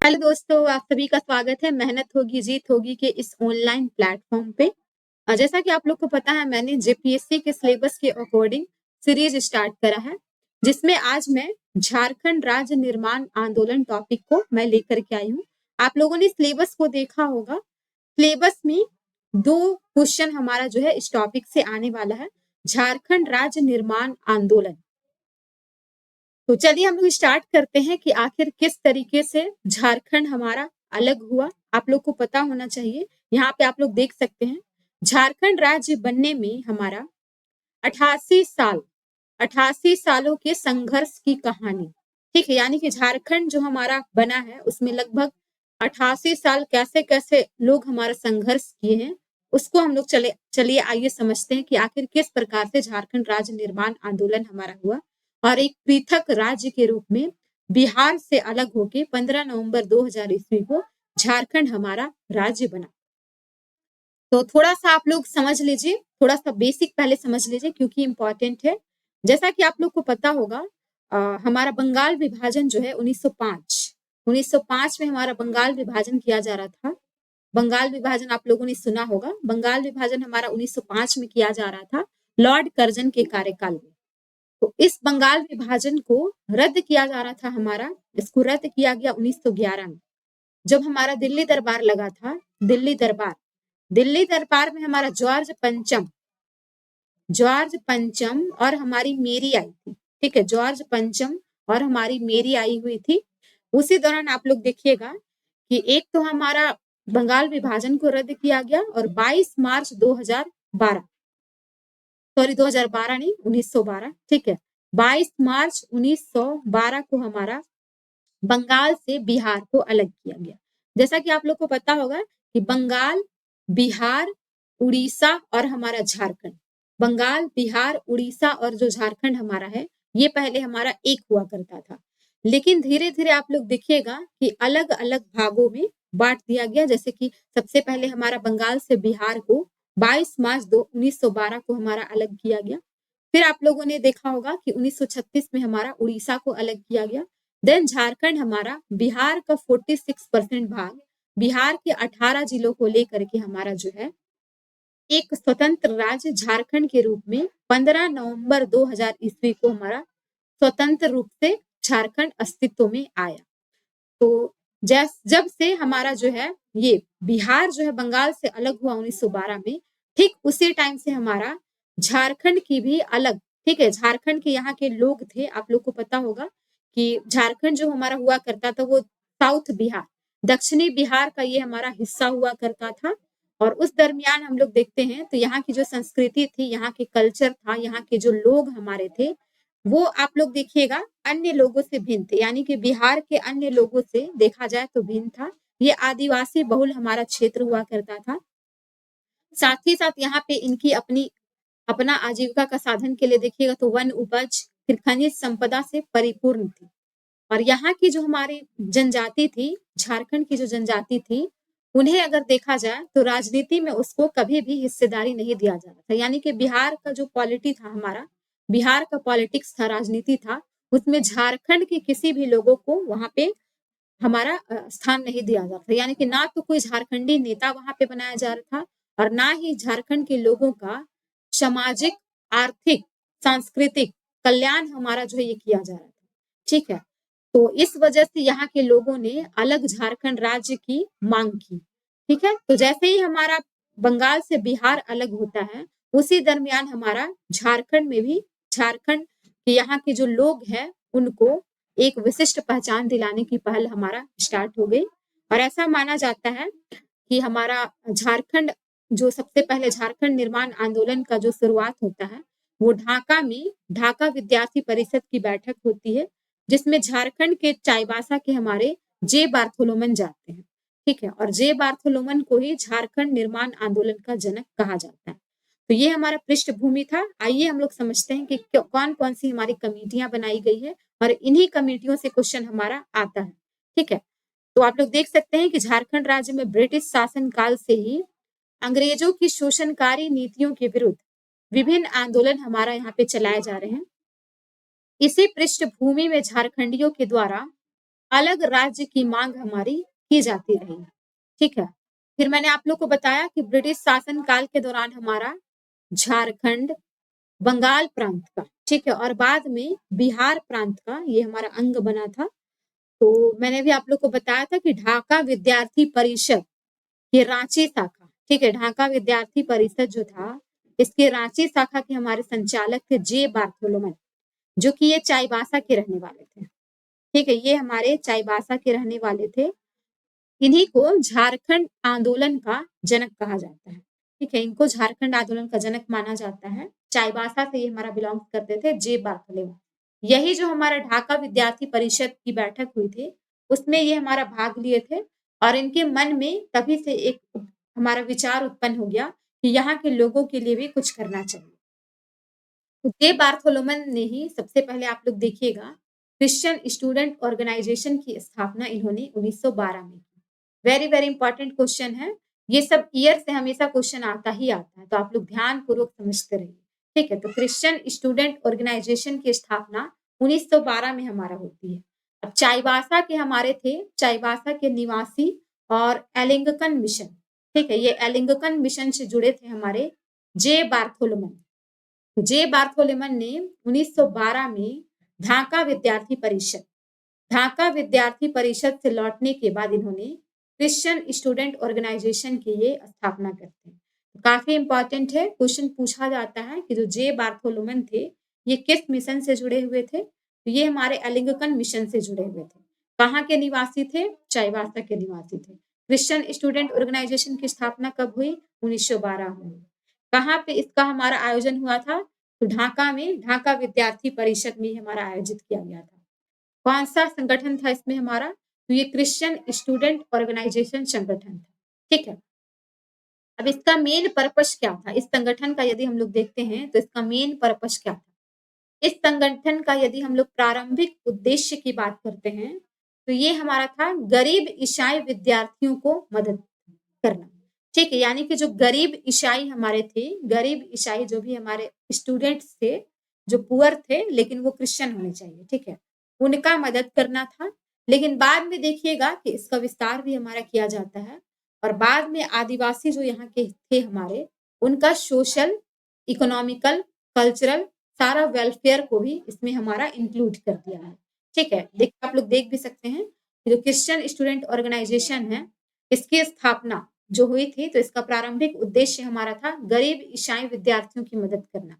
Hello दोस्तों, आप सभी का स्वागत है मेहनत होगी जीत होगी के इस ऑनलाइन प्लेटफॉर्म पे। जैसा कि आप लोग को पता है, मैंने जेपीएससी के सिलेबस के अकॉर्डिंग सीरीज स्टार्ट करा है, जिसमें आज मैं झारखंड राज्य निर्माण आंदोलन टॉपिक को मैं लेकर के आई हूँ। आप लोगों ने सिलेबस को देखा होगा। सिलेबस में 2 क्वेश्चन हमारा जो है इस टॉपिक से आने वाला है, झारखंड राज्य निर्माण आंदोलन। तो चलिए हम लोग स्टार्ट करते हैं कि आखिर किस तरीके से झारखंड हमारा अलग हुआ। आप लोग को पता होना चाहिए। यहाँ पे आप लोग देख सकते हैं, झारखंड राज्य बनने में हमारा 88 सालों के संघर्ष की कहानी। ठीक है, यानी कि झारखंड जो हमारा बना है उसमें लगभग 88 साल कैसे कैसे लोग हमारा संघर्ष किए हैं, उसको हम लोग चलिए आइए समझते हैं कि आखिर किस प्रकार से झारखंड राज्य निर्माण आंदोलन हमारा हुआ और एक पृथक राज्य के रूप में बिहार से अलग होके 15 नवंबर 2000 ईस्वी को झारखंड हमारा राज्य बना। तो थोड़ा सा आप लोग समझ लीजिए, थोड़ा सा बेसिक पहले समझ लीजिए क्योंकि इंपॉर्टेंट है। जैसा कि आप लोग को पता होगा, हमारा बंगाल विभाजन जो है 1905 में हमारा बंगाल विभाजन किया जा रहा था। बंगाल विभाजन आप लोगों ने सुना होगा। बंगाल विभाजन हमारा 1905 में किया जा रहा था, लॉर्ड कर्जन के कार्यकाल में। तो इस बंगाल विभाजन को रद्द किया जा रहा था हमारा, इसको रद्द किया गया 1911 में, जब हमारा दिल्ली दरबार लगा था। दिल्ली दरबार में हमारा जॉर्ज पंचम और हमारी मेरी आई थी। ठीक है, जॉर्ज पंचम और हमारी मेरी आई हुई थी। उसी दौरान आप लोग देखिएगा कि एक तो हमारा बंगाल विभाजन को रद्द किया गया और 22 मार्च 2012, सॉरी 2012 नहीं 1912, ठीक है, 22 मार्च 1912 को हमारा बंगाल से बिहार को अलग किया गया। जैसा कि आप लोग को पता होगा कि बंगाल, बिहार, उड़ीसा और हमारा झारखंड, बंगाल, बिहार, उड़ीसा और जो झारखंड हमारा है, ये पहले हमारा एक हुआ करता था। लेकिन धीरे धीरे आप लोग देखिएगा कि अलग अलग भागों में बांट दिया गया। जैसे कि सबसे पहले हमारा बंगाल से बिहार को 22 मार्च 1912 को हमारा अलग किया गया। फिर आप लोगों ने देखा होगा कि 1936 में हमारा उड़ीसा को अलग किया गया। देन झारखंड हमारा बिहार का 46% भाग, बिहार के 18 जिलों को लेकर के हमारा जो है एक स्वतंत्र राज्य झारखंड के रूप में 15 नवंबर 2000 ईस्वी को हमारा स्वतंत्र रूप से झारखंड अस्तित्व में आया। तो जब से हमारा जो है ये बिहार जो है बंगाल से अलग हुआ 1912 में, ठीक उसी टाइम से हमारा झारखंड की भी अलग, ठीक है, झारखंड के यहाँ के लोग थे। आप लोग को पता होगा कि झारखंड जो हमारा हुआ करता था वो साउथ बिहार, दक्षिणी बिहार का ये हमारा हिस्सा हुआ करता था। और उस दरमियान हम लोग देखते हैं तो यहाँ की जो संस्कृति थी, यहाँ के कल्चर था, यहाँ के जो लोग हमारे थे, वो आप लोग देखिएगा अन्य लोगों से भिन्न थे। यानी कि बिहार के अन्य लोगों से देखा जाए तो भिन्न था। ये आदिवासी बहुल हमारा क्षेत्र हुआ करता था। साथ ही साथ यहाँ पे इनकी अपना आजीविका का साधन के लिए देखिएगा तो वन उपज, फिर खनिज संपदा से परिपूर्ण थी। और यहाँ की जो हमारी जनजाति थी, झारखंड की जो जनजाति थी, उन्हें अगर देखा जाए तो राजनीति में उसको कभी भी हिस्सेदारी नहीं दिया जा रहा था। यानी कि बिहार का जो पॉलिटी था हमारा, बिहार का पॉलिटिक्स था, राजनीति था, उसमें झारखंड के किसी भी लोगों को वहां पे हमारा स्थान नहीं दिया जा रहा था। यानी कि ना तो कोई झारखंडी नेता वहां पे बनाया जा रहा था और ना ही झारखंड के लोगों का सामाजिक, आर्थिक, सांस्कृतिक कल्याण हमारा जो है ये किया जा रहा था। ठीक है, तो इस वजह से यहाँ के लोगों ने अलग झारखंड राज्य की मांग की। ठीक है, तो जैसे ही हमारा बंगाल से बिहार अलग होता है, उसी दरमियान हमारा झारखंड में भी झारखंड के यहाँ के जो लोग हैं उनको एक विशिष्ट पहचान दिलाने की पहल हमारा स्टार्ट हो गई। और ऐसा माना जाता है कि हमारा झारखंड जो सबसे पहले झारखंड निर्माण आंदोलन का जो शुरुआत होता है वो ढाका में ढाका विद्यार्थी परिषद की बैठक होती है, जिसमें झारखंड के चाईबासा के हमारे जे बार्थोलोमन जाते हैं। ठीक है, और जे बार्थोलोमन को ही झारखंड निर्माण आंदोलन का जनक कहा जाता है। तो ये हमारा पृष्ठभूमि था। आइए हम लोग समझते हैं कि कौन कौन सी हमारी कमेटियां बनाई गई है और इन्हीं कमेटियों से क्वेश्चन हमारा आता है। ठीक है, तो आप लोग देख सकते हैं कि झारखंड राज्य में ब्रिटिश शासन काल से ही अंग्रेजों की शोषणकारी नीतियों के विरुद्ध विभिन्न आंदोलन हमारा यहाँ पे चलाए जा रहे हैं। इसी पृष्ठभूमि में झारखंडियों के द्वारा अलग राज्य की मांग हमारी की जाती रही। ठीक है। फिर मैंने आप लोग को बताया कि ब्रिटिश शासन काल के दौरान हमारा झारखंड, बंगाल प्रांत का, ठीक है, और बाद में बिहार प्रांत का ये हमारा अंग बना था। तो मैंने भी आप लोग को बताया था कि ढाका विद्यार्थी परिषद, ये रांची शाखा, ठीक है, ढाका विद्यार्थी परिषद जो था, इसके रांची शाखा के हमारे संचालक थे जे बार्थोलोमन, जो कि ये चाईबासा के रहने वाले थे। ठीक है, ये हमारे चाईबासा के रहने वाले थे। इन्हीं को झारखंड आंदोलन का जनक कहा जाता है। ठीक है, इनको झारखंड आंदोलन का जनक माना जाता है। चाईबासा से ये हमारा बिलोंग करते थे, जे बार्थोलोमन। यही जो हमारा ढाका विद्यार्थी परिषद की बैठक हुई थी, उसमें ये हमारा भाग लिए थे और इनके मन में तभी से एक हमारा विचार उत्पन्न हो गया कि यहाँ के लोगों के लिए भी कुछ करना चाहिए। तो जे बार्थोलोमन ने ही सबसे पहले, आप लोग देखिएगा, क्रिश्चियन स्टूडेंट ऑर्गेनाइजेशन की स्थापना इन्होंने 1912 में की। वेरी वेरी इंपॉर्टेंट क्वेश्चन है। ये सब ईयर से हमेशा क्वेश्चन आता ही आता है, तो आप लोग ध्यान पूर्वक समझते रहिए। ठीक है, तो क्रिश्चियन स्टूडेंट ऑर्गेनाइजेशन की स्थापना 1912 में हमारा होती है। अब चाईबासा के हमारे थे, चाईबासा के निवासी और एलिंगकन मिशन, ठीक है, ये एलिंगकन मिशन से जुड़े थे हमारे जे बार्थोलोमन। जे बार्थोलोमन ने 1912 में ढाका विद्यार्थी परिषद, ढाका विद्यार्थी परिषद से लौटने के बाद इन्होंने क्रिश्चियन स्टूडेंट ऑर्गेनाइजेशन की ये स्थापना करते हैं। काफी इंपॉर्टेंट है, क्वेश्चन पूछा जाता है कि जो जे बार्थोलोमन थे, ये किस मिशन से जुड़े हुए थे? तो ये हमारे एलिंगकन मिशन से जुड़े हुए थे। कहाँ के निवासी थे? चाईबासा के निवासी थे। क्रिश्चियन स्टूडेंट ऑर्गेनाइजेशन की स्थापना कब हुई? 1912 में। कहाँ पे इसका हमारा आयोजन हुआ था? तो ढाका में, ढाका विद्यार्थी परिषद में हमारा आयोजित किया गया था। कौन सा संगठन था इसमें हमारा? तो ये क्रिश्चियन स्टूडेंट ऑर्गेनाइजेशन संगठन था। ठीक है, अब इसका मेन पर्पस क्या था? इस संगठन का यदि हम लोग देखते हैं तो इसका मेन पर्पस क्या था? इस संगठन का यदि हम लोग प्रारंभिक उद्देश्य की बात करते हैं तो ये हमारा था गरीब ईसाई विद्यार्थियों को मदद करना। ठीक है, यानी कि जो गरीब ईसाई हमारे थे, गरीब ईसाई जो भी हमारे स्टूडेंट्स थे, जो पुअर थे लेकिन वो क्रिश्चियन होने चाहिए, ठीक है, उनका मदद करना था। लेकिन बाद में देखिएगा कि इसका विस्तार भी हमारा किया जाता है और बाद में आदिवासी जो यहाँ के थे हमारे, उनका सोशल, इकोनॉमिकल, कल्चरल सारा वेलफेयर को भी इसमें हमारा इंक्लूड कर दिया है। ठीक है, देखिए आप लोग देख भी सकते हैं कि जो क्रिश्चियन स्टूडेंट ऑर्गेनाइजेशन है, इसकी स्थापना जो हुई थी, तो इसका प्रारंभिक उद्देश्य हमारा था गरीब ईसाई विद्यार्थियों की मदद करना।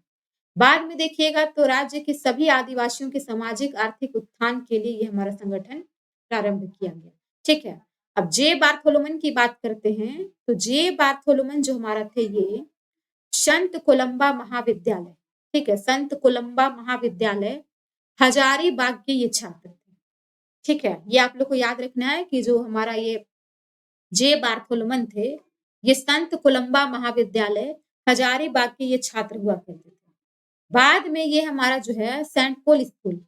बाद में देखिएगा तो राज्य के सभी आदिवासियों के सामाजिक आर्थिक उत्थान के लिए ये हमारा संगठन प्रारंभ किया गया। ठीक है, अब जे बार्थोलोमन की बात करते हैं तो जे बार्थोलोमन जो हमारा थे, ये संत कोलंबा महाविद्यालय, ठीक है, संत कोलंबा महाविद्यालय हजारीबाग के ये छात्र थे। ठीक है, ये आप लोग को याद रखना है कि जो हमारा ये जे बार्थोलोमन थे, ये संत कोलंबा महाविद्यालय हजारीबाग के ये छात्र हुआ करते थे। बाद में ये हमारा जो है सेंट पॉल स्कूल,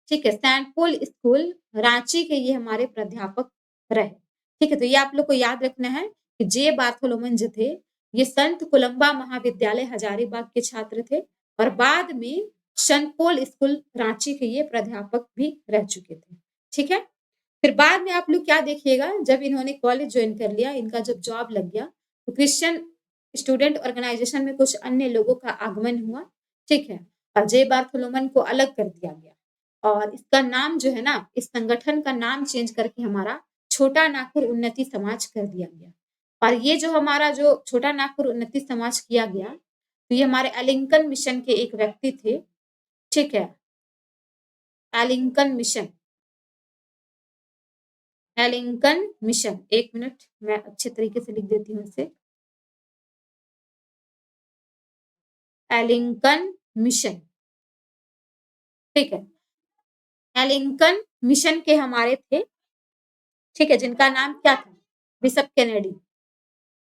ठीक है, सेंट पॉल स्कूल रांची के ये हमारे प्राध्यापक रहे। ठीक है, तो ये आप लोग को याद रखना है कि जे बार्थोलोमन जो थे, ये संत कोलंबा महाविद्यालय हजारीबाग के छात्र थे और बाद में सेंट पॉल स्कूल रांची के ये प्राध्यापक भी रह चुके थे। ठीक है, फिर बाद में आप लोग क्या देखिएगा, जब इन्होंने कॉलेज ज्वाइन कर लिया, इनका जब जॉब लग गया, तो क्रिश्चियन स्टूडेंट ऑर्गेनाइजेशन में कुछ अन्य लोगों का आगमन हुआ। ठीक है, और जे बार्थोलोमन को अलग कर दिया गया और इसका नाम जो है ना, इस संगठन का नाम चेंज करके हमारा छोटा नागपुर उन्नति समाज कर दिया गया। और ये जो हमारा जो छोटा नागपुर उन्नति समाज किया गया, तो ये हमारे एलिंकन मिशन के एक व्यक्ति थे। ठीक है, एलिंकन मिशन, एलिंकन मिशन, एक मिनट मैं अच्छे तरीके से लिख देती हूँ इसे। एलिंकन मिशन, ठीक है, एलिंकन मिशन के हमारे थे, ठीक है, जिनका नाम क्या था? Bishop Kennedy,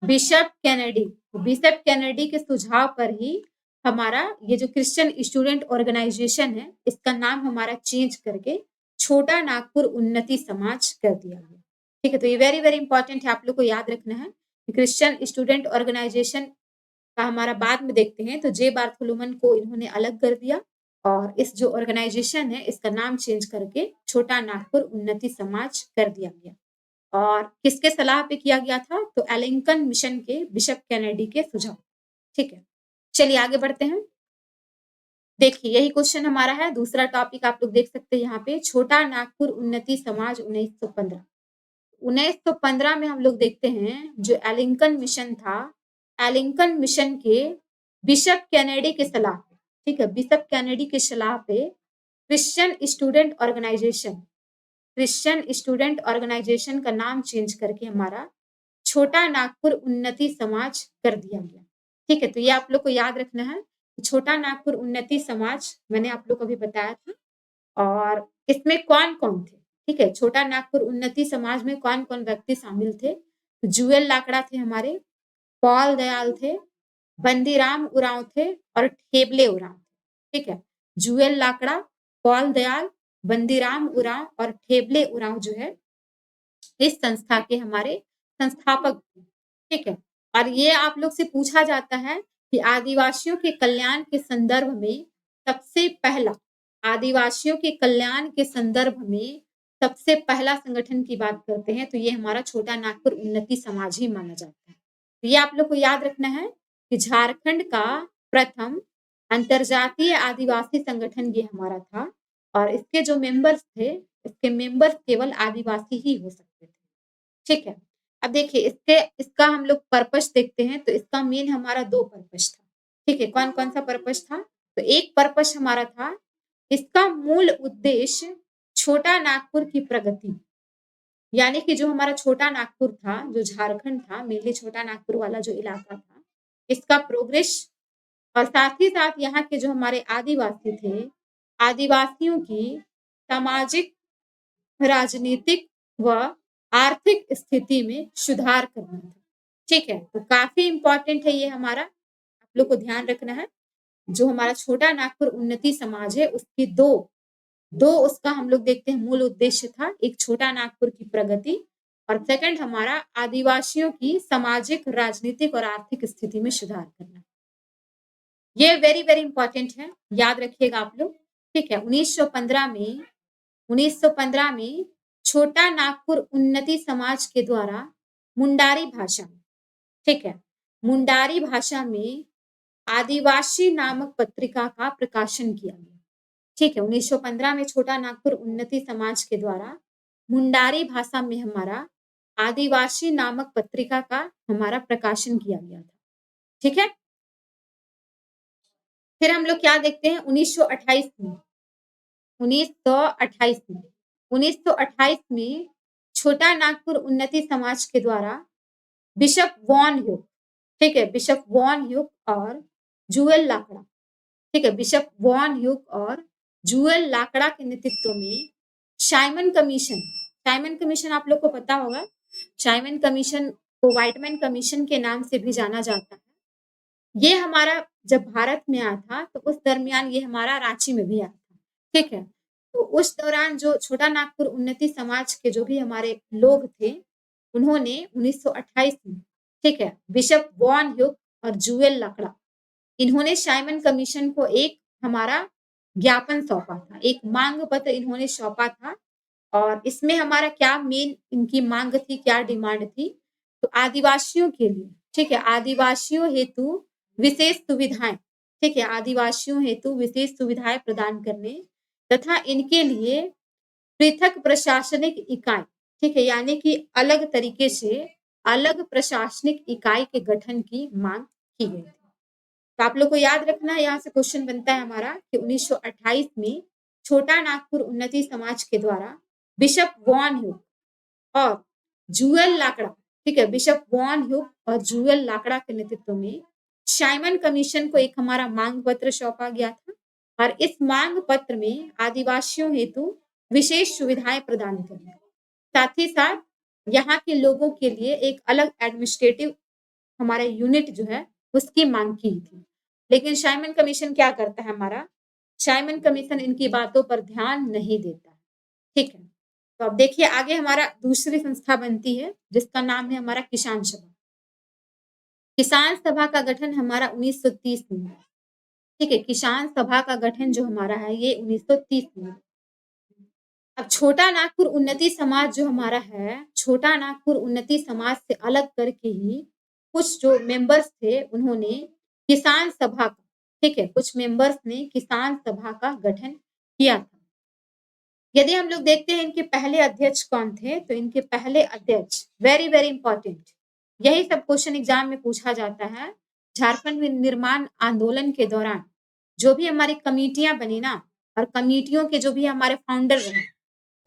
bishop Kennedy. Bishop Kennedy के सुझाव पर ही हमारा ये जो क्रिश्चियन स्टूडेंट ऑर्गेनाइजेशन है, इसका नाम हमारा चेंज करके छोटा नागपुर उन्नति समाज कर दिया गया। ठीक है, तो ये वेरी वेरी इंपॉर्टेंट है, आप लोग को याद रखना है कि क्रिश्चियन स्टूडेंट ऑर्गेनाइजेशन का हमारा बाद में देखते हैं, तो जे बार्थोलोमन को इन्होंने अलग कर दिया और इस जो ऑर्गेनाइजेशन है इसका नाम चेंज करके छोटा नागपुर उन्नति समाज कर दिया गया। और किसके सलाह पे किया गया था? तो एलिंकन मिशन के बिशप कैनेडी के सुझाव। ठीक है, चलिए आगे बढ़ते हैं। देखिए यही क्वेश्चन हमारा है। दूसरा टॉपिक आप लोग देख सकते हैं यहाँ पे, छोटा नागपुर उन्नति समाज 1915। 1915 में हम लोग देखते हैं जो एलिंकन मिशन था, एलिंकन मिशन के बिशप कैनेडी के सलाह पे, ठीक है, बिशप कैनेडी के सलाह पे Christian student organisation, Christian student organisation का नाम चेंज करके हमारा छोटा नागपुर उन्नति समाज कर दिया गया। ठीक है, तो ये आप लोग को याद रखना है। छोटा नागपुर उन्नति समाज मैंने आप लोग को अभी बताया था। और इसमें कौन कौन थे? ठीक है, छोटा नागपुर उन्नति समाज में कौन कौन व्यक्ति शामिल थे? जुएल लाकड़ा थे हमारे, पॉल दयाल थे, बंदीराम उरांव थे और ठेबले उरांव। ठीक है, जुएल लाकड़ा, पॉल दयाल, बंदीराम उरांव और ठेबले उरांव जो है इस संस्था के हमारे संस्थापक थे। ठीक है, और ये आप लोग से पूछा जाता है कि आदिवासियों के कल्याण के संदर्भ में सबसे पहला, आदिवासियों के कल्याण के संदर्भ में सबसे पहला संगठन की बात करते हैं तो ये हमारा छोटा नागपुर उन्नति समाज ही माना जाता है। तो ये आप लोग को याद रखना है कि झारखंड का प्रथम अंतरजातीय आदिवासी संगठन ये हमारा था और इसके जो मेंबर्स थे, इसके मेंबर्स केवल आदिवासी ही हो सकते थे। ठीक है, अब देखिए इसका हम लोग पर्पस देखते हैं तो इसका मेन हमारा 2 पर्पस था। ठीक है, कौन कौन सा पर्पस था? तो एक पर्पस हमारा था, इसका मूल उद्देश्य छोटा नागपुर की प्रगति, यानी कि जो हमारा छोटा नागपुर था, जो झारखंड था, मेनली छोटा नागपुर वाला जो इलाका था, इसका प्रोग्रेस और साथ ही साथ यहाँ के जो हमारे आदिवासी थे, आदिवासियों की सामाजिक, राजनीतिक व आर्थिक स्थिति में सुधार करना था। ठीक है, तो काफी इंपॉर्टेंट है ये हमारा, आप लोग को ध्यान रखना है। जो हमारा छोटा नागपुर उन्नति समाज है उसकी दो उसका हम लोग देखते हैं मूल उद्देश्य था, एक छोटा नागपुर की प्रगति और सेकंड हमारा आदिवासियों की सामाजिक, राजनीतिक और आर्थिक स्थिति में सुधार करना। ये वेरी वेरी इंपॉर्टेंट है, याद रखिएगा आप लोग। ठीक है, 1915 में छोटा नागपुर उन्नति समाज के द्वारा मुंडारी भाषा, ठीक है, मुंडारी भाषा में आदिवासी नामक पत्रिका का प्रकाशन किया गया। ठीक है, 1915 में छोटा नागपुर उन्नति समाज के द्वारा मुंडारी भाषा में हमारा आदिवासी नामक पत्रिका का हमारा प्रकाशन किया गया था। ठीक है, फिर हम लोग क्या देखते हैं 1928 में, 1928 में छोटा नागपुर उन्नति समाज के द्वारा बिशप वॉन ह्यूक, ठीक है, बिशप वॉन ह्यूक और जुएल लाकड़ा, ठीक है, बिशप वॉन ह्यूक और जुएल लाकड़ा के नेतृत्व में साइमन कमीशन, साइमन कमीशन आप लोग को पता होगा, साइमन कमीशन को व्हाइटमैन कमीशन के नाम से भी जाना जाता है। ये हमारा जब भारत में आया था तो उस दरमियान ये हमारा रांची में भी आया था। ठीक है, तो उस दौरान जो छोटा नागपुर उन्नति समाज के जो भी हमारे लोग थे, उन्होंने 1928 में, ठीक है, बिशप वॉन ह्यूक और जुएल लाकड़ा, इन्होंने साइमन कमीशन को एक हमारा ज्ञापन सौंपा था, एक मांग पत्र इन्होंने सौंपा था। और इसमें हमारा क्या मेन इनकी मांग थी, क्या डिमांड थी? तो आदिवासियों के लिए, ठीक है, आदिवासियों हेतु विशेष सुविधाएं, ठीक है, आदिवासियों हेतु विशेष सुविधाएं प्रदान करने तथा इनके लिए पृथक प्रशासनिक इकाई, ठीक है, यानी कि अलग तरीके से अलग प्रशासनिक इकाई के गठन की मांग की गई थी। तो आप लोग को याद रखना है, यहाँ से क्वेश्चन बनता है हमारा कि 1928 में छोटा नागपुर उन्नति समाज के द्वारा बिशप वॉन ह्यूक और जुएल लाकड़ा, ठीक है, बिशप वॉन ह्यूक और जुएल लाकड़ा के नेतृत्व में साइमन कमीशन को एक हमारा मांग पत्र सौंपा गया था और इस मांग पत्र में आदिवासियों हेतु विशेष सुविधाएं प्रदान करना, साथ ही साथ यहाँ के लोगों के लिए एक अलग एडमिनिस्ट्रेटिव हमारा यूनिट जो है उसकी मांग की थी। लेकिन साइमन कमीशन क्या करता है हमारा, साइमन कमीशन इनकी बातों पर ध्यान नहीं देता। ठीक है, तो अब देखिए आगे हमारा दूसरी संस्था बनती है जिसका नाम है हमारा किसान सभा। किसान सभा का गठन हमारा 1930 में हुआ। ठीक है, किसान सभा का गठन जो हमारा है ये 1930 में। अब छोटा नागपुर उन्नति समाज जो हमारा है, छोटा नागपुर उन्नति समाज से अलग करके ही कुछ जो मेंबर्स थे उन्होंने किसान सभा का, ठीक है, कुछ मेंबर्स ने किसान सभा का गठन किया था। यदि हम लोग देखते हैं इनके पहले अध्यक्ष कौन थे, तो इनके पहले अध्यक्ष वेरी वेरी इंपॉर्टेंट, यही सब क्वेश्चन एग्जाम में पूछा जाता है। झारखंड में निर्माण आंदोलन के दौरान जो भी हमारी कमेटियां बनी ना, और कमेटियों के जो भी हमारे फाउंडर रहे,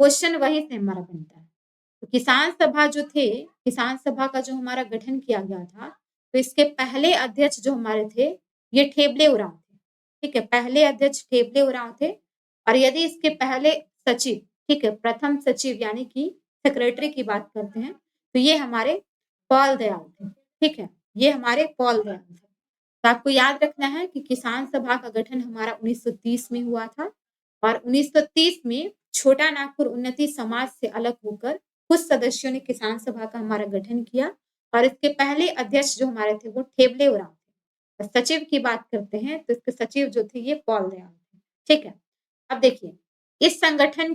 क्वेश्चन वही से हमारा बनता है। तो किसान सभा जो थे, किसान सभा का जो हमारा गठन किया गया था, तो इसके पहले अध्यक्ष जो हमारे थे ये ठेबले उरांव थे, ठीक है, पहले अध्यक्ष ठेबले उरांव थे। और यदि इसके पहले सचिव, ठीक है, प्रथम सचिव यानी कि सेक्रेटरी की बात करते हैं, तो ये हमारे पॉल दयाल थे, ठीक है, ये हमारे पॉल दयाल थे। तो आपको याद रखना है कि किसान सभा का गठन हमारा 1930 में हुआ था, और 1930 में छोटा नागपुर उन्नति समाज से अलग होकर कुछ सदस्यों ने किसान सभा का हमारा गठन किया, और इसके पहले अध्यक्ष जो हमारे थे वो ठेबले उरांव थे। सचिव की बात करते हैं तो इसके सचिव जो थे ये पॉल दयाल थे, ठीक है। अब देखिए इस संगठन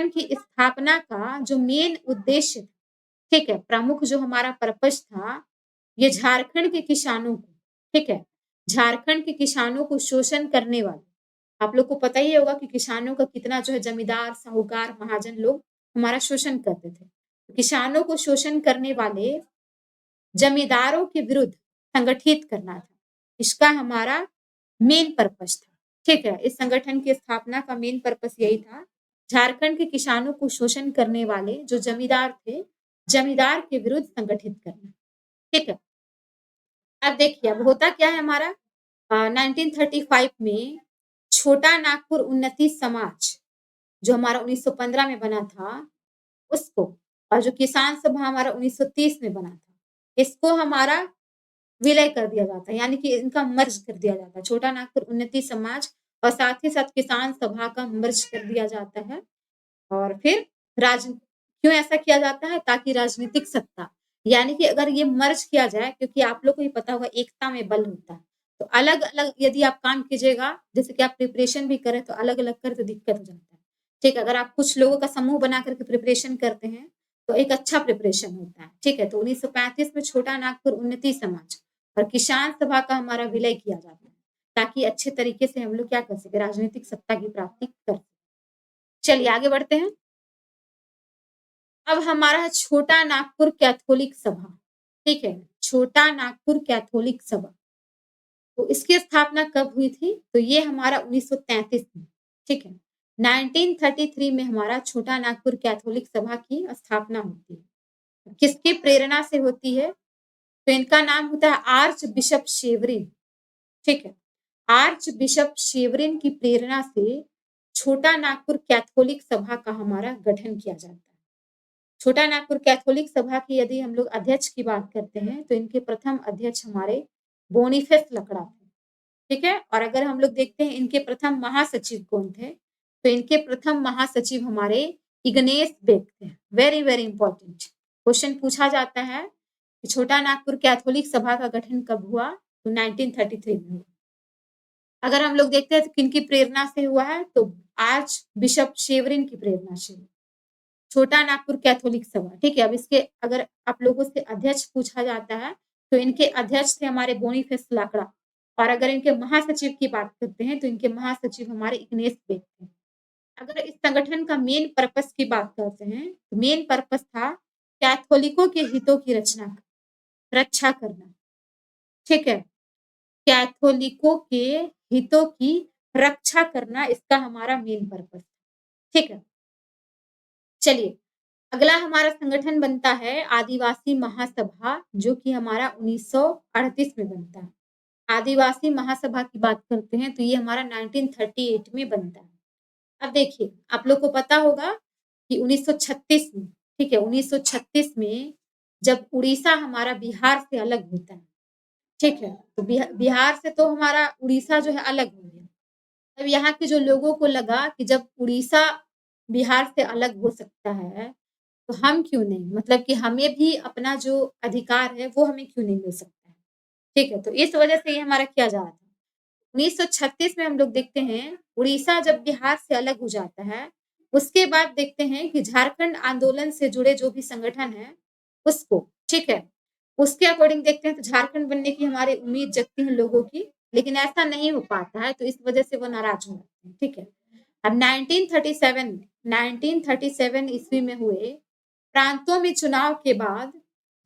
की स्थापना का जो मेन उद्देश्य, ठीक है, प्रमुख जो हमारा पर्पस था, ये झारखंड के किसानों को, ठीक है, झारखंड के किसानों को शोषण करने वाले, आप लोग को पता ही होगा कि किसानों का कितना जो है जमींदार, साहूकार, महाजन लोग हमारा शोषण करते थे। किसानों को शोषण करने वाले जमींदारों के विरुद्ध संगठित करना था, इसका हमारा मेन पर्पस था, ठीक है। इस संगठन की स्थापना का मेन पर्पस यही था, झारखंड के किसानों को शोषण करने वाले जो जमींदार थे, जमींदार के विरुद्ध संगठित करना, ठीक है। अब देखिए अब होता क्या है हमारा 1935 में छोटा नागपुर उन्नति समाज जो हमारा 1915 में बना था उसको, और जो किसान सभा हमारा 1930 में बना था, इसको हमारा विलय कर दिया जाता है, यानी कि इनका मर्ज कर दिया जाता है। छोटा नागपुर उन्नति समाज और साथ ही साथ किसान सभा का मर्ज कर दिया जाता है। और फिर क्यों ऐसा किया जाता है? ताकि राजनीतिक सत्ता, यानी कि अगर ये मर्ज किया जाए, क्योंकि आप लोग को भी पता होगा एकता में बल होता है, तो अलग अलग यदि आप काम कीजिएगा, जैसे कि आप प्रिपरेशन भी करें तो अलग अलग कर तो दिक्कत हो जाता है, ठीक है। अगर आप कुछ लोगों का समूह बना करके प्रिपरेशन करते हैं तो एक अच्छा प्रिपरेशन होता है, ठीक है। तो 1935 में छोटा नागपुर उन्नति समाज और किसान सभा का हमारा विलय किया जाता है, ताकि अच्छे तरीके से हम लोग क्या कर सके, राजनीतिक सत्ता की प्राप्ति कर सके। चलिए आगे बढ़ते हैं। अब हमारा है छोटा नागपुर कैथोलिक सभा, ठीक है, छोटा नागपुर कैथोलिक सभा। तो इसकी स्थापना कब हुई थी? तो ये हमारा 1933 में, ठीक है, 1933 में हमारा छोटा नागपुर कैथोलिक सभा की स्थापना होती है। किसकी प्रेरणा से होती है? तो इनका नाम होता है आर्च बिशप शेवरिन, ठीक है, आर्च बिशप शेवरिन की प्रेरणा से छोटा नागपुर कैथोलिक सभा का हमारा गठन किया जाता है। छोटा नागपुर कैथोलिक सभा की यदि हम लोग अध्यक्ष की बात करते हैं तो इनके प्रथम अध्यक्ष हमारे बोनीफेस लकड़ा थे, ठीक है। और अगर हम लोग देखते हैं इनके प्रथम महासचिव कौन थे, तो इनके प्रथम महासचिव हमारे इग्नेस बेक थे। वेरी वेरी इंपॉर्टेंट क्वेश्चन पूछा जाता है कि छोटा नागपुर कैथोलिक सभा का गठन कब हुआ? तो 1933 में हुआ। अगर हम लोग देखते हैं तो किनकी प्रेरणा से हुआ है? तो आर्च बिशप शेवरिन की प्रेरणा से। छोटा नागपुर कैथोलिक सभा, ठीक है। अब इसके अगर आप लोगों से अध्यक्ष पूछा जाता है तो इनके अध्यक्ष थे हमारे बोनीफेस लाकड़ा, और अगर इनके महासचिव की बात करते हैं तो इनके महासचिव हमारे इग्नेस बेक थे। अगर इस संगठन का मेन पर्पस की बात करते हैं तो मेन पर्पस था कैथोलिकों के हितों की रक्षा करना, ठीक है, कैथोलिकों के हितों की रक्षा करना इसका हमारा मेन पर्पस, ठीक है। चलिए अगला हमारा संगठन बनता है आदिवासी महासभा, जो कि हमारा 1938 में बनता है। आदिवासी महासभा की बात करते हैं तो ये हमारा 1938 में बनता है। अब देखिए आप लोग को पता होगा कि 1936 में, ठीक है, 1936 में जब उड़ीसा हमारा बिहार से अलग होता है, ठीक है, तो बिहार से तो हमारा उड़ीसा जो है अलग हो गया। अब यहाँ के जो लोगों को लगा कि जब उड़ीसा बिहार से अलग हो सकता है तो हम क्यों नहीं, मतलब कि हमें भी अपना जो अधिकार है वो हमें क्यों नहीं मिल सकता है, ठीक है। तो इस वजह से ये हमारा किया जा रहा था। 1936 में हम लोग देखते हैं उड़ीसा जब बिहार से अलग हो जाता है, उसके बाद देखते हैं कि झारखंड आंदोलन से जुड़े जो भी संगठन है उसको, ठीक है, उसके अकॉर्डिंग देखते हैं तो झारखंड बनने की हमारी उम्मीद जगती है लोगों की, लेकिन ऐसा नहीं हो पाता है, तो इस वजह से वो नाराज हो जाते हैं, ठीक है। अब 1937 ईस्वी में हुए प्रांतों में चुनाव के बाद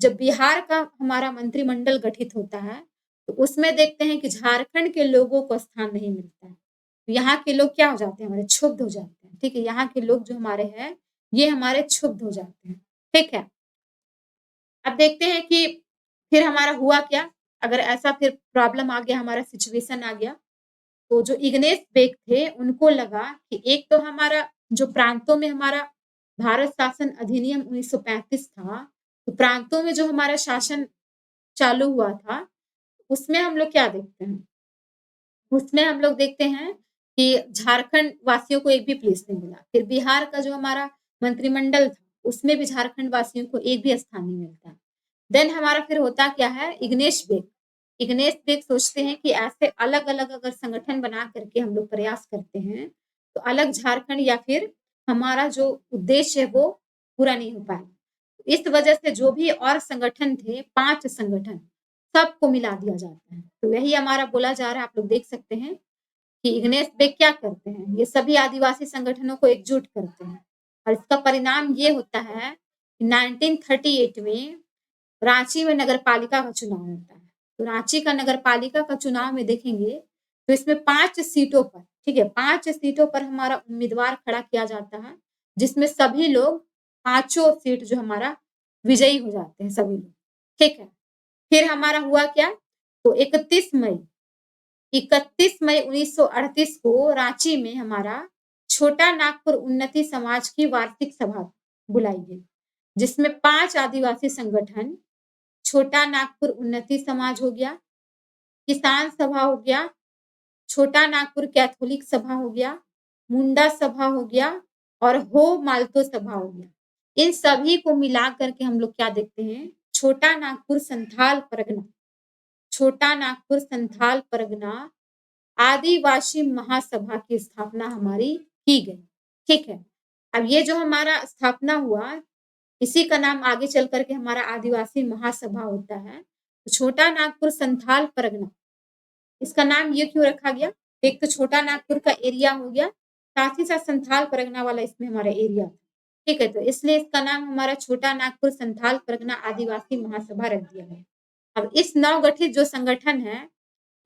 जब बिहार का हमारा मंत्रिमंडल गठित होता है, तो उसमें देखते हैं कि झारखंड के लोगों को स्थान नहीं मिलता है। तो यहाँ के लोग क्या हो जाते हैं, हमारे क्षुब्ध हो जाते हैं, ठीक है। यहाँ के लोग जो हमारे हैं ये हमारे क्षुब्ध हो जाते हैं, ठीक है। अब देखते हैं कि फिर हमारा हुआ क्या, अगर ऐसा फिर प्रॉब्लम आ गया, हमारा सिचुएशन आ गया, तो जो इग्नेस बेक थे उनको लगा कि एक तो हमारा जो प्रांतों में हमारा भारत शासन अधिनियम 1935 था, तो प्रांतों में जो हमारा शासन चालू हुआ था, उसमें हम लोग क्या देखते हैं, उसमें हम लोग देखते हैं कि झारखंड वासियों को एक भी प्लेस नहीं मिला। फिर बिहार का जो हमारा मंत्रिमंडल था, उसमें भी झारखंड वासियों को एक भी स्थान नहीं मिलता। देन हमारा फिर होता क्या है, इग्नेश बेक। इग्नेश बेक सोचते हैं कि ऐसे अलग-अलग अगर संगठन बना करके हम लोग प्रयास करते हैं, तो अलग झारखंड या फिर हमारा जो उद्देश्य है वो पूरा नहीं हो पाएगा। इस वजह से जो भी और संगठन थे, 5 संगठन, सबको मिला दिया जाता है। तो यही हमारा बोला जा रहा है, आप लोग देख सकते हैं कि इग्नेस बेक क्या करते हैं, ये सभी आदिवासी संगठनों को एकजुट करते हैं और इसका परिणाम ये होता है कि 1938 में रांची में नगर पालिका का चुनाव होता है। तो रांची का नगर पालिका का चुनाव में देखेंगे तो इसमें 5 सीटों पर, ठीक है, 5 सीटों पर हमारा उम्मीदवार खड़ा किया जाता है, जिसमें सभी लोग पांचों सीट जो हमारा विजयी हो जाते हैं सभी लोग, ठीक है। फिर हमारा हुआ क्या, तो 31 मई 1938 को रांची में हमारा छोटा नागपुर उन्नति समाज की वार्षिक सभा बुलाई गई, जिसमें 5 आदिवासी संगठन, छोटा नागपुर उन्नति समाज हो गया, किसान सभा हो गया, छोटा नागपुर कैथोलिक सभा हो गया, मुंडा सभा हो गया और हो मालतो सभा हो गया। इन सभी को मिला करके हम लोग क्या देखते हैं, छोटा नागपुर संथाल परगना, छोटा नागपुर संथाल परगना आदिवासी महासभा की स्थापना हमारी की गई, ठीक है। अब ये जो हमारा स्थापना हुआ, इसी का नाम आगे चल करके हमारा आदिवासी महासभा होता है। तो छोटा नागपुर संथाल परगना, इसका नाम ये क्यों रखा गया, एक तो छोटा नागपुर का एरिया हो गया, साथ ही साथ संथाल परगना वाला इसमें हमारा एरिया, ठीक है। तो इसलिए इसका नाम हमारा छोटा नागपुर संथाल परगना आदिवासी महासभा रख दिया गया। अब इस नवगठित जो संगठन है,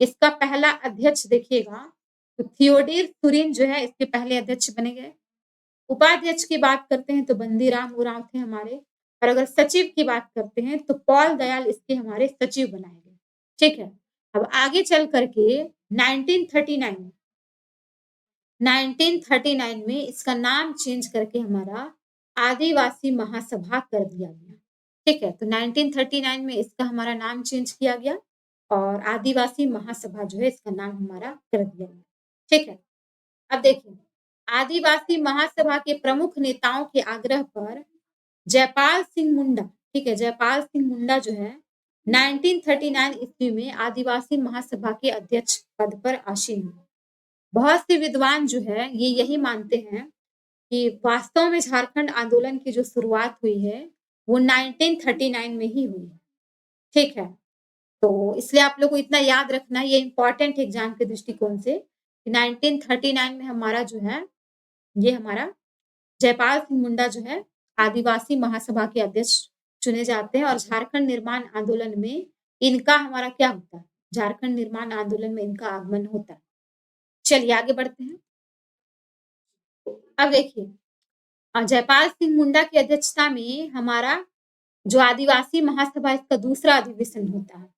इसका पहला अध्यक्ष देखिएगा तो थियोडीर सुरीन जो है इसके पहले अध्यक्ष बने गए। उपाध्यक्ष की बात करते हैं तो बंदीराम उरांव थे हमारे, और अगर सचिव की बात करते हैं तो पॉल दयाल इसके हमारे सचिव बनाए गए, ठीक है। अब आगे चल करके 1939 में इसका नाम चेंज करके हमारा आदिवासी महासभा कर दिया गया, ठीक है। तो 1939 में इसका हमारा नाम चेंज किया गया और आदिवासी महासभा जो है इसका नाम हमारा कर दिया गया, ठीक है। अब देखिए, आदिवासी महासभा के प्रमुख नेताओं के आग्रह पर जयपाल सिंह मुंडा, ठीक है, जयपाल सिंह मुंडा जो है 1939 ईस्वी में आदिवासी महासभा के अध्यक्ष पद पर आसीन हुए। बहुत से विद्वान जो है ये यही मानते हैं कि वास्तव में झारखंड आंदोलन की जो शुरुआत हुई है वो 1939 में ही हुई है, ठीक है। तो इसलिए आप लोग को इतना याद रखना, ये इम्पोर्टेंट एग्जाम के दृष्टिकोण से, 1939 में हमारा जो है ये हमारा जयपाल सिंह मुंडा जो है आदिवासी महासभा के अध्यक्ष चुने जाते हैं और झारखंड निर्माण आंदोलन में इनका हमारा क्या होता है, झारखंड निर्माण आंदोलन में इनका आगमन होता है। चलिए आगे बढ़ते हैं। अब देखिए, जयपाल सिंह मुंडा की अध्यक्षता में हमारा जो आदिवासी महासभा इसका दूसरा अधिवेशन होता है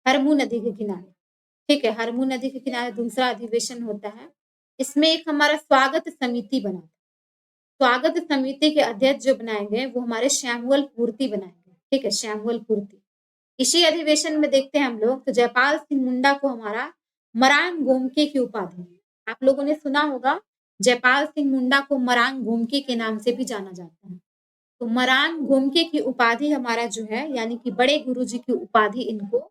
हरमू नदी के किनारे, ठीक है, हरमू नदी के किनारे दूसरा अधिवेशन होता है। इसमें एक हमारा स्वागत समिति बना, स्वागत समिति के अध्यक्ष जो बनाए गए वो हमारे श्यामवल पूर्ति बनाए गए, ठीक है, श्यामवल पूर्ति। इसी अधिवेशन में देखते हैं हम लोग तो जयपाल सिंह मुंडा को हमारा मरांग गोमके की उपाधि, आप लोगों ने सुना होगा जयपाल सिंह मुंडा को मरांग गोमके के नाम से भी जाना जाता है। तो मरांग गोमके की उपाधि हमारा जो है यानी कि बड़े गुरुजी की उपाधि इनको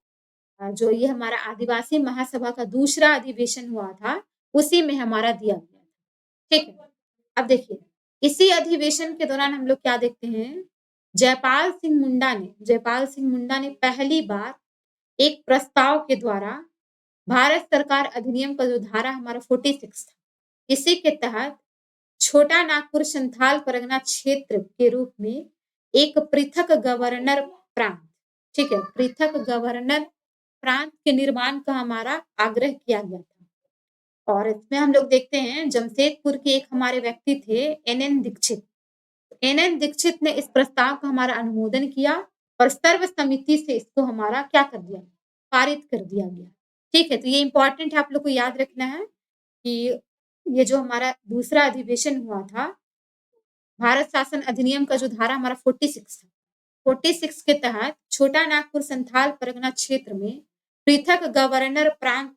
जो ये हमारा आदिवासी महासभा का दूसरा अधिवेशन हुआ था, उसी में हमारा दिया गया था। ठीक है। अब देखिए, इसी अधिवेशन के दौरान हम लोग क्या देखते हैं, जयपाल सिंह मुंडा ने पहली बार एक प्रस्ताव के द्वारा भारत सरकार अधिनियम का जो धारा हमारा 46 था, इसी के तहत छोटा नागपुर संथाल परगना क्षेत्र के रूप में एक पृथक गवर्नर प्रांत, ठीक है, पृथक गवर्नर प्रांत के निर्माण का हमारा आग्रह किया गया था। और इसमें हम लोग देखते हैं जमशेदपुर के एक हमारे व्यक्ति थे एनएन दीक्षित। एनएन दीक्षित ने इस प्रस्ताव का हमारा अनुमोदन किया और सर्वसम्मति से इसको हमारा क्या कर दिया, पारित कर दिया गया। ठीक है, तो ये इंपॉर्टेंट है, आप लोग को याद रखना है कि ये जो हमारा दूसरा अधिवेशन हुआ था, भारत शासन अधिनियम का जो धारा हमारा 46 था, 46 के तहत छोटा नागपुर संथाल परगना क्षेत्र में पृथक गवर्नर प्रांत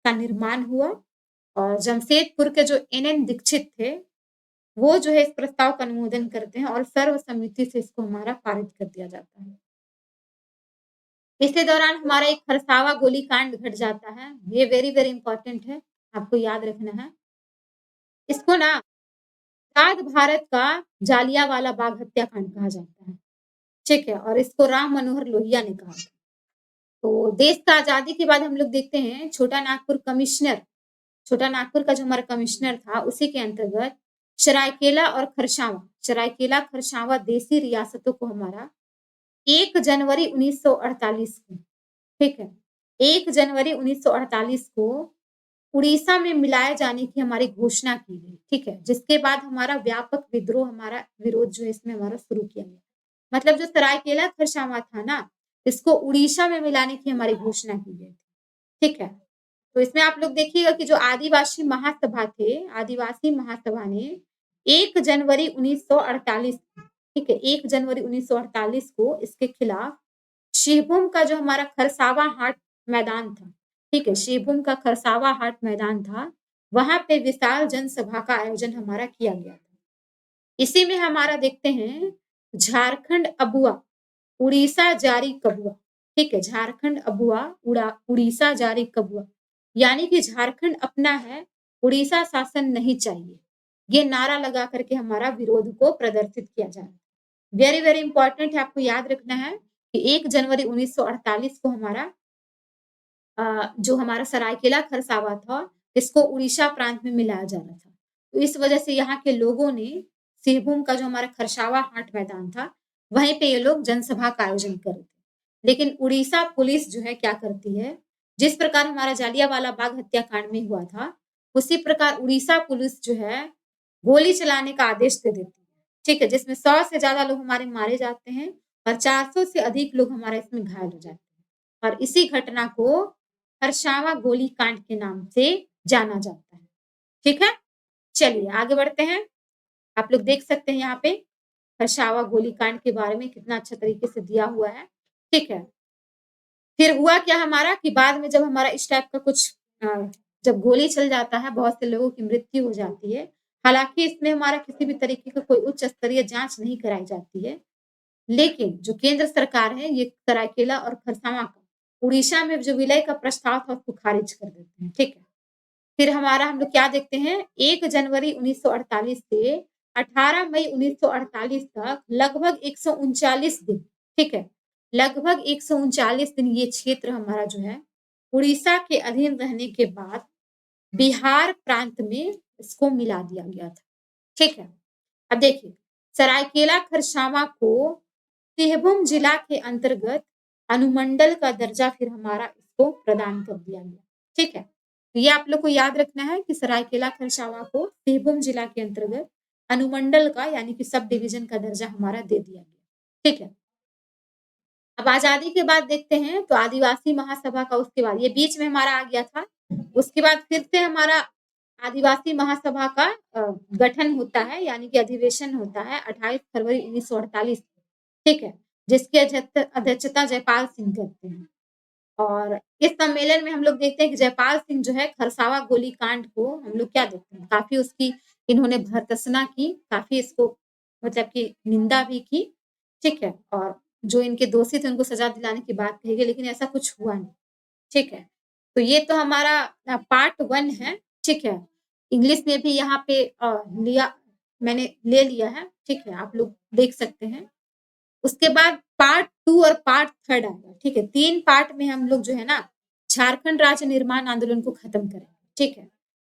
का निर्माण हुआ और जमशेदपुर के जो एनएन दीक्षित थे, वो जो है इस प्रस्ताव का अनुमोदन करते हैं और सर्वसम्मति से इसको हमारा पारित कर दिया जाता है। इसी दौरान हमारा एक खरसावा गोलीकांड घट जाता है, ये वेरी वेरी इंपॉर्टेंट है, आपको याद रखना है। इसको ना आजाद भारत का जालियांवाला बाग हत्याकांड कहा जाता है। ठीक है, और इसको राम मनोहर लोहिया ने कहा था। तो देश का आजादी के बाद हम लोग देखते हैं छोटा नागपुर का जो हमारा कमिश्नर था, उसी के अंतर्गत सरायकेला और खरसावा देसी रियासतों को हमारा 1 जनवरी 1948 को, ठीक है, 1 जनवरी 1948 को उड़ीसा में मिलाए जाने की हमारी घोषणा की गई। ठीक है, जिसके बाद हमारा व्यापक विरोध जो है इसमें हमारा शुरू किया गया। मतलब जो सरायकेला खरसावा था ना, इसको उड़ीसा में मिलाने की हमारी घोषणा की गई थी। ठीक है, तो इसमें आप लोग देखिएगा कि जो आदिवासी महासभा ने 1 जनवरी 1948, ठीक है, 1 जनवरी 1948 को इसके खिलाफ शिवभूम का जो हमारा खरसावा हाट मैदान था, ठीक है, शिवभूम का खरसावा हाट मैदान था, वहां पे विशाल जनसभा का आयोजन हमारा किया गया था। इसी में हमारा देखते हैं झारखंड अबुआ उड़ीसा जारी कबुआ, ठीक है, झारखंड अबुआ उड़ीसा जारी कबुआ, यानी कि झारखंड अपना है, उड़ीसा शासन नहीं चाहिए, ये नारा लगा करके हमारा विरोध को प्रदर्शित किया जा रहा है। वेरी वेरी इंपॉर्टेंट है, आपको याद रखना है कि 1 जनवरी 1948 को हमारा जो हमारा सरायकेला खरसावा था, इसको उड़ीसा प्रांत में मिलाया जा रहा था। तो इस वजह से यहाँ के लोगों ने सिरभूम का जो हमारा खरसावा हाट मैदान था, वहीं पे ये लोग जनसभा का आयोजन कर रहे थे। लेकिन उड़ीसा पुलिस जो है क्या करती है, जिस प्रकार हमारा जालियांवाला बाग हत्याकांड में हुआ था, उसी प्रकार उड़ीसा पुलिस जो है गोली चलाने का आदेश दे देती है। ठीक है, जिसमें 100 से ज्यादा लोग हमारे मारे जाते हैं और 400 से अधिक लोग हमारा इसमें घायल हो जाते हैं। और इसी घटना को खरसावा गोलीकांड के नाम से जाना जाता है। ठीक है, चलिए आगे बढ़ते हैं। आप लोग देख सकते हैं यहाँ पे खरसावा गोलीकांड के बारे में कितना अच्छा तरीके से दिया हुआ है। ठीक है, फिर हुआ क्या हमारा कि बाद में जब हमारा इस टाइप का कुछ जब गोली चल जाता है, बहुत से लोगों की मृत्यु हो जाती है। हालांकि इसमें हमारा किसी भी तरीके का कोई उच्च स्तरीय जांच नहीं कराई जाती है, लेकिन जो केंद्र सरकार है, ये सरायकेला और खरसावा का उड़ीसा में जो विलय का प्रस्ताव था उसको खारिज कर देते हैं। ठीक है, फिर हमारा हम लोग क्या देखते हैं, 1 जनवरी 1948 से 18 मई 1948 तक लगभग 139 दिन, ठीक है, लगभग 139 दिन ये क्षेत्र हमारा जो है उड़ीसा के अधीन रहने के बाद बिहार प्रांत में इसको मिला दिया गया था। ठीक है, अब देखिए सरायकेला खरसावा को सिंहभूम जिला के अंतर्गत अनुमंडल का दर्जा फिर हमारा इसको प्रदान कर दिया गया। ठीक है, तो ये आप लोग को याद रखना है कि सरायकेला खरसावा को सिंहभूम जिला के अंतर्गत अनुमंडल का यानी कि सब डिवीजन का दर्जा हमारा दे दिया गया। ठीक है, अब आजादी के बाद देखते हैं तो आदिवासी महासभा का उसके बाद ये बीच में हमारा आ गया था, उसके बाद फिर से हमारा आदिवासी महासभा का गठन होता है यानी कि अधिवेशन होता है 28 फरवरी 1948। ठीक है, जिसकी अध्यक्षता जयपाल सिंह करते हैं। और इस सम्मेलन में हम लोग देखते हैं कि जयपाल सिंह जो है खरसावा गोलीकांड को हम लोग क्या देखते हैं, काफी उसकी इन्होंने भर्त्सना की, काफी इसको मतलब कि निंदा भी की। ठीक है, और जो इनके दोषी थे उनको सजा दिलाने की बात कही गई, लेकिन ऐसा कुछ हुआ नहीं। ठीक है। तो ये तो हमारा पार्ट 1 है, ठीक है। इंग्लिश में भी यहाँ पे मैंने ले लिया है, ठीक है, आप लोग देख सकते हैं। उसके बाद पार्ट 2 और पार्ट 3 आएगा, ठीक है। 3 पार्ट में हम लोग जो है ना झारखंड राज्य निर्माण आंदोलन को खत्म करेंगे, ठीक है।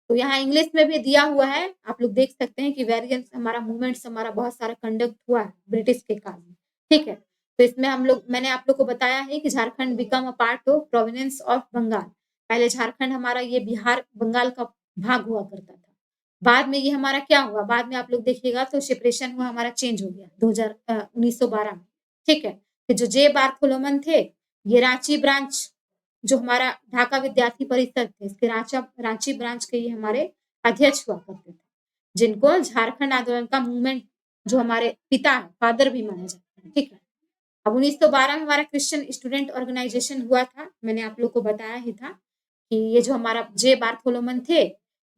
तो यहाँ इंग्लिश में भी दिया हुआ है, आप लोग देख सकते हैं कि वेरिएंस हमारा मूवमेंट्स हमारा बहुत सारा कंडक्ट हुआ है ब्रिटिश के काल में, ठीक है। तो इसमें मैंने आप लोग को बताया है कि Jharkhand become a part of province of Bengal. पहले झारखंड हमारा ये बिहार बंगाल का भाग हुआ करता था। बाद में ये हमारा क्या हुआ, बाद में आप लोग देखिएगा तो सेपरेशन हुआ, हमारा चेंज हो गया 1912 में, ठीक है। कि जो जे बार्थोलोमन थे, ये रांची ब्रांच जो हमारा ढाका विद्यार्थी परिषद थे, इसके रांची ब्रांच के ये हमारे अध्यक्ष हुआ करते थे, जिनको झारखंड आंदोलन का मूवमेंट जो हमारे पिता है, फादर भी माना जाता है, ठीक है। अब 1912 में हमारा क्रिश्चियन स्टूडेंट ऑर्गेनाइजेशन हुआ था, मैंने आप लोग को बताया ही था कि ये जो हमारा जे बार्थोलोमन थे,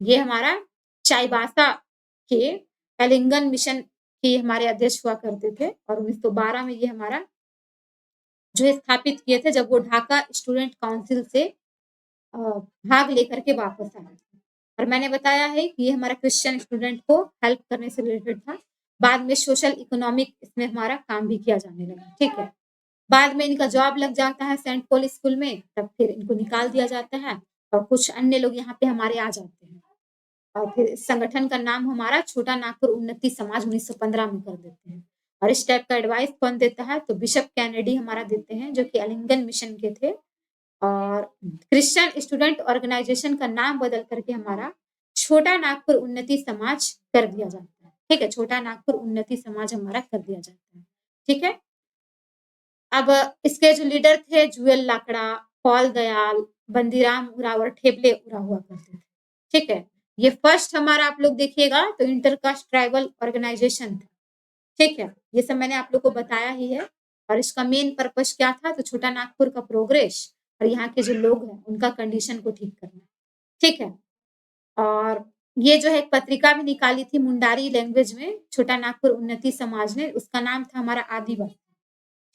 ये हमारा चाईबासा के कलिंगन मिशन के हमारे अध्यक्ष हुआ करते थे, और 1912 में ये हमारा जो स्थापित किए थे जब वो ढाका स्टूडेंट काउंसिल से भाग लेकर के वापस आए थे। और मैंने बताया है कि ये हमारा क्रिश्चियन स्टूडेंट को हेल्प करने से रिलेटेड था। बाद में सोशल इकोनॉमिक इसमें हमारा काम भी किया जाने लगा, ठीक है। बाद में इनका जॉब लग जाता है सेंट पॉल स्कूल में, तब फिर इनको निकाल दिया जाता है और कुछ अन्य लोग यहाँ पे हमारे आ जाते हैं, और फिर इस संगठन का नाम हमारा छोटा नागपुर उन्नति समाज 1915 में कर देते हैं। और इस टाइप का एडवाइस कौन देता है, तो बिशप कैनेडी हमारा देते हैं, जो कि एलिंगन मिशन के थे। और क्रिश्चियन स्टूडेंट ऑर्गेनाइजेशन का नाम बदल करके हमारा छोटा नागपुर उन्नति समाज कर दिया जाता है, ठीक है। छोटा नागपुर उन्नति समाज हमारा कर दिया जाता है, ठीक है। अब इसके जो लीडर थे जुएल लाकड़ा, पॉल दयाल, बंदीराम उरावर, ठेबले उरा हुआ करते थे, ठीक है। ये फर्स्ट हमारा आप लोग देखिएगा तो इंटरकास्ट ट्राइबल ऑर्गेनाइजेशन था, ठीक है। ये सब मैंने आप लोग को बताया ही है। और इसका मेन पर्पस क्या था, तो छोटा नागपुर का प्रोग्रेस और यहाँ के जो लोग हैं उनका कंडीशन को ठीक करना, ठीक है। और ये जो है एक पत्रिका भी निकाली थी मुंडारी लैंग्वेज में छोटा नागपुर उन्नति समाज ने, उसका नाम था हमारा आदिवासी,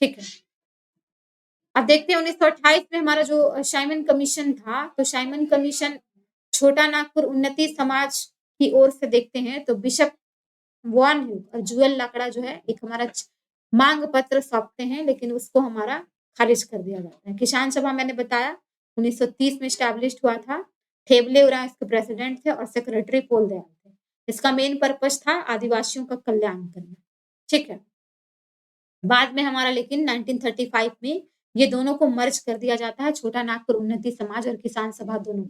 ठीक है। अब देखते हैं 1928 में हमारा जो साइमन कमीशन था, तो साइमन कमीशन छोटा नागपुर उन्नति समाज की ओर से देखते हैं तो बिशप वॉन और जुएल लाकड़ा जो है एक हमारा मांग पत्र सौंपते हैं, लेकिन उसको हमारा खारिज कर दिया जाता है। किसान सभा मैंने बताया 1930 में स्टैब्लिश हुआ था, ठेबले उरा इसके प्रेसिडेंट थे और सेक्रेटरी पोल दयाल थे। इसका मेन पर्पस था आदिवासियों का कल्याण करना, ठीक है। बाद में हमारा लेकिन 1935 में ये दोनों को मर्ज कर दिया जाता है, छोटा नागपुर उन्नति समाज और किसान सभा दोनों।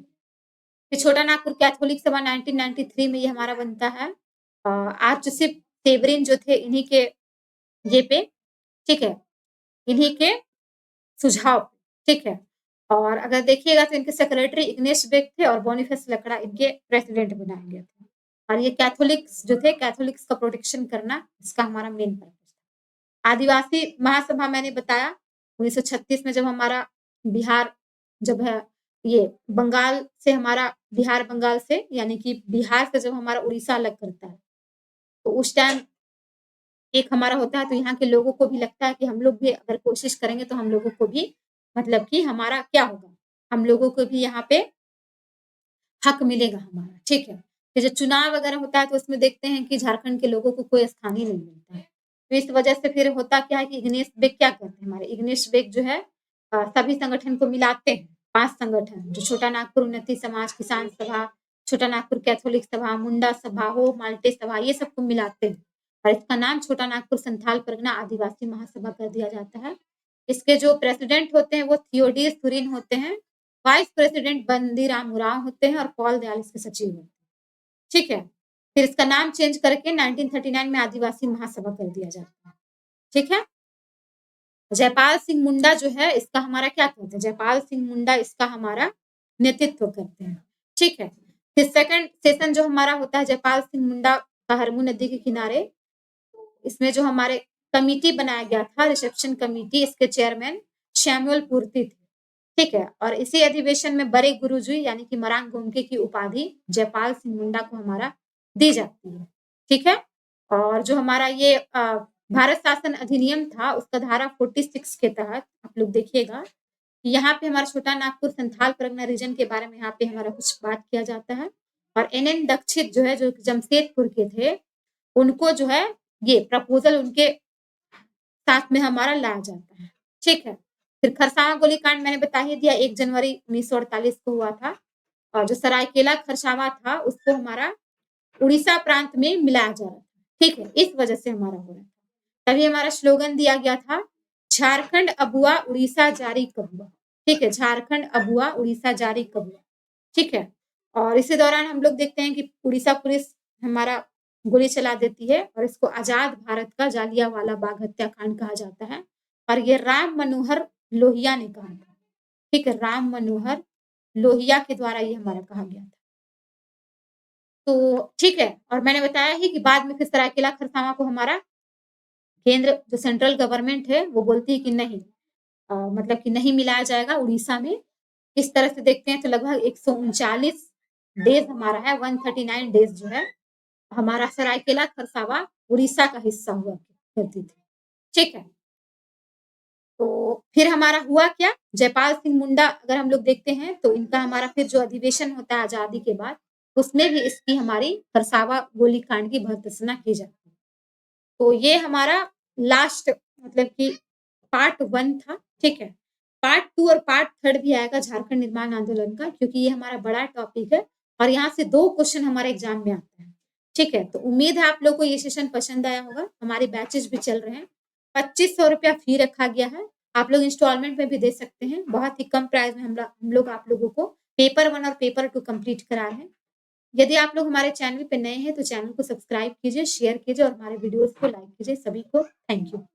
फिर छोटा नागपुर कैथोलिक सभा 1993 में ये हमारा बनता है, आर्चबिशप सेवरिन जो थे इन्हीं के ये पे, ठीक है, इन्हीं के सुझाव, ठीक है। और अगर देखिएगा तो इनके सेक्रेटरी इग्नेश बेग थे और बोनीफेस लकड़ा इनके प्रेसिडेंट बनाए गए थे। और ये कैथोलिक्स जो थे, कैथोलिक्स का प्रोटेक्शन करना इसका हमारा मेन पर्पस था। आदिवासी महासभा मैंने बताया 1936 में जब हमारा बिहार जब है ये बंगाल से हमारा बिहार बंगाल से यानी कि बिहार से जब हमारा उड़ीसा अलग करता है, तो उस टाइम एक हमारा होता है, तो यहाँ के लोगों को भी लगता है कि हम लोग भी अगर कोशिश करेंगे तो हम लोगों को भी मतलब कि हमारा क्या होगा, हम लोगों को भी यहाँ पे हक मिलेगा हमारा, ठीक है। तो जब चुनाव वगैरह होता है तो उसमें देखते हैं कि झारखंड के लोगों को कोई स्थान ही नहीं मिलता है। तो इस वजह से फिर होता क्या है कि इग्नेश बेग क्या करते हैं, हमारे इग्नेश बेग जो है सभी संगठन को मिलाते हैं, 5 संगठन जो छोटा नागपुर उन्नति समाज, किसान सभा, छोटा नागपुर कैथोलिक सभा, मुंडा सभा हो, माल्टे सभा, ये सबको मिलाते हैं और इसका नाम छोटा नागपुर संथाल परगना आदिवासी महासभा कर दिया जाता है। इसके जो प्रेसिडेंट होते हैं वो थियोडीस थुरिन होते हैं, वाइस प्रेसिडेंट बंदीराम उरांव होते हैं और पॉल दयाल इसके सचिव होते हैं, ठीक है। फिर इसका नाम चेंज करके 1939 में आदिवासी महासभा कर दिया जाता है, ठीक है। जयपाल सिंह मुंडा जो है इसका हमारा क्या कहते हैं, जयपाल सिंह मुंडा इसका हमारा नेतृत्व करते हैं, ठीक है। फिर सेकंड सेशन जो हमारा होता है जयपाल सिंह मुंडा का हरमू नदी के किनारे, इसमें जो हमारे कमिटी बनाया गया था रिसेप्शन कमिटी, इसके चेयरमैन शैमुअल पूर्ति थे, ठीक है। और इसी अधिवेशन में बड़े गुरुजी यानी कि मरांग गोमके की उपाधि जयपाल सिंह मुंडा को हमारा दी जाती है, ठीक है। और जो हमारा ये भारत शासन अधिनियम था उसका धारा 46 के तहत आप लोग देखिएगा यहाँ पे हमारा छोटा नागपुर संथाल परगना रीजन के बारे में यहाँ पे हमारा कुछ बात किया जाता है। और एनएन दीक्षित जो है, जो जमशेदपुर के थे, उनको जो है ये प्रपोजल उनके साथ में हमारा लाया जाता है। ठीक है। फिर खरसावां गोलीकांड मैंने बता ही दिया, 1 जनवरी 1948 को हुआ था। और जो सरायकेला खरसावां था उसको हमारा उड़ीसा प्रांत में मिलाया जा रहा था। ठीक है, इस वजह से हमारा हो रहा था। तभी हमारा स्लोगन दिया गया था, झारखंड अबुआ उड़ीसा जारी कबुआ। ठीक है, झारखंड अबुआ उड़ीसा जारी कबुआ। ठीक है। और इसी दौरान हम लोग देखते हैं कि उड़ीसा पुलिस हमारा गोली चला देती है और इसको आजाद भारत का जालियांवाला बाग हत्याकांड कहा जाता है। और ये राम मनोहर लोहिया ने कहा था। ठीक है, राम मनोहर लोहिया के द्वारा ये हमारा कहा गया था। तो ठीक है, और मैंने बताया ही कि बाद में फिर सरायकेला खरसावां को हमारा केंद्र जो सेंट्रल गवर्नमेंट है वो बोलती है कि नहीं, मतलब कि नहीं मिलाया जाएगा उड़ीसा में। इस तरह से देखते हैं तो लगभग 139 डेज हमारा है, 139 डेज जो है हमारा सरायकेला खरसावां उड़ीसा का हिस्सा हुआ करती थी। ठीक है। तो फिर हमारा हुआ क्या, जयपाल सिंह मुंडा अगर हम लोग देखते हैं तो इनका हमारा फिर जो अधिवेशन होता है आजादी के बाद, उसमें भी इसकी हमारी खरसावां गोलीकांड की भर्त्सना की जाती है। तो ये हमारा लास्ट मतलब कि पार्ट 1 था। ठीक है। पार्ट 2 और पार्ट 3 भी आएगा झारखंड निर्माण आंदोलन का, क्योंकि ये हमारा बड़ा टॉपिक है और यहाँ से 2 क्वेश्चन हमारे एग्जाम में आते हैं। ठीक है, तो उम्मीद है आप लोग को ये सेशन पसंद आया होगा। हमारे बैचेस भी चल रहे हैं, 2500 रुपया फी रखा गया है। आप लोग इंस्टॉलमेंट में भी दे सकते हैं, बहुत ही कम प्राइस में हम लोग आप लोगों को पेपर 1 और पेपर 2 कंप्लीट करा रहे हैं। यदि आप लोग हमारे चैनल पे नए हैं तो चैनल को सब्सक्राइब कीजिए, शेयर कीजिए और हमारे वीडियोस को लाइक कीजिए। सभी को थैंक यू।